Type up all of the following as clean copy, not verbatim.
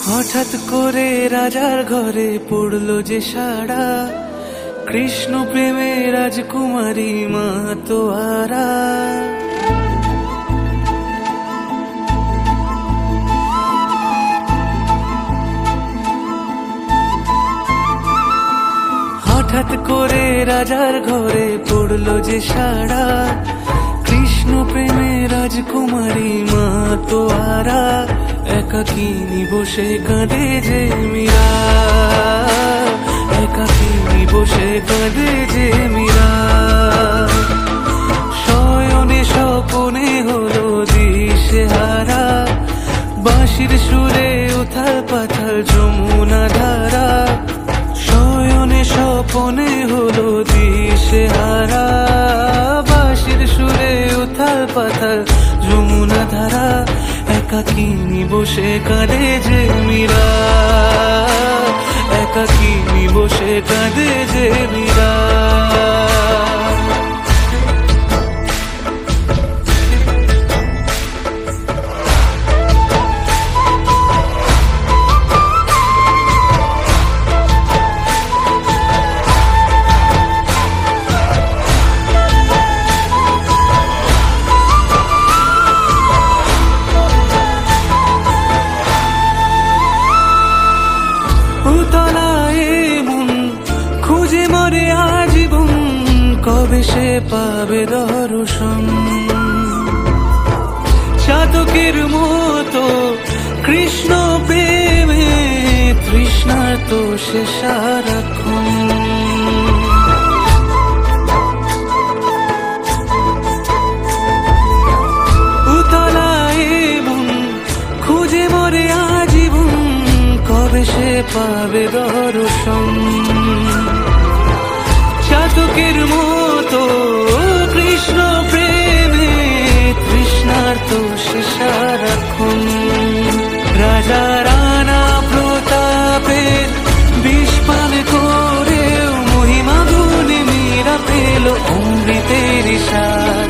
হঠাৎ করে রাজার ঘরে পড়লো যে সাড়া, কৃষ্ণ প্রেমে রাজকুমারী মাতোয়ারা। হঠাৎ করে রাজার ঘরে পড়লো যে সাড়া, কৃষ্ণ প্রেমে রাজকুমারী মাতোয়ারা। একাকিনী বসে কাঁদে যে মীরা, একাকিনী বসে কাঁদে যে মীরা। শয়নে স্বপনে হলো দিশেহারা, বাঁশির সুরে উথাল পাথাল যমুনা ধারা। শয়নে স্বপনে হলো দিশেহারা, বাঁশির সুরে উথাল পাথাল যমুনা ধারা। একাকিনী বসে কাঁদে যে মীরা, একাকিনী বসে কাঁদে যে মীরা। খুঁজে মরে আজীবন, কবে সে পাবে দর্শন। চাতকের মতো কৃষ্ণ প্রেমে তৃষ্ণা তো সে সারাক্ষণ। উতলায় মন খুঁজে মরে আজীবন, কবে সে পাবে দর্শন। চাতকের মতো কৃষ্ণ প্রেমে তৃষ্ণার্ত সে সারাক্ষণ। রাজা রানা প্রতাপের বিষ পান করেও মহিমা গুণে মীরা পেল অমৃতের স্বাদ।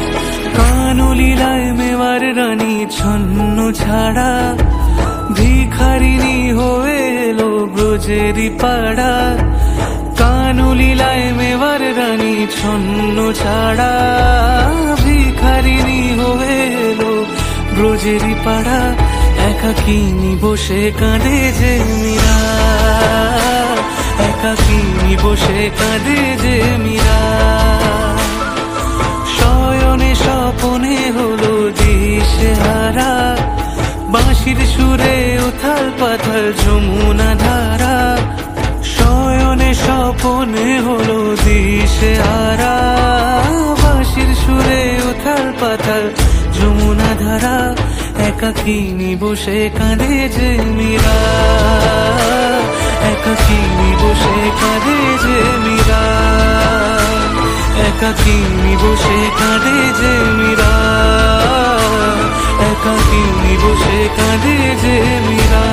কানলীলায় মেওয়ার রানী ছন্ন ছাড়া, ভিখারিনী হয়ে এলো ব্রজেরই পাড়া। কানলীলায় মেওয়ার রানী ছন্ন ছাড়া, ভিখারিনী হয়ে এলো ব্রজেরই পাড়া। একাকিনী বসে কাঁদে যে মীরা, একাকিনী বসে কাঁদে যে মীরা। শয়নে স্বপনে হলো দিশেহারা, বাঁশির সুরে উথাল পাথাল যমুনা ধারা। শয়নে স্বপনে হলো দিশেহারা, বাঁশির সুরে উথাল পাথাল যমুনা ধারা। একাকিনী বসে কাঁদে যে মীরা, একাকিনী বসে কাঁদে যে মীরা, একাকিনী বসে কাঁদে যে মীরা, একাকিনী বসে কাঁদে যে মীরা।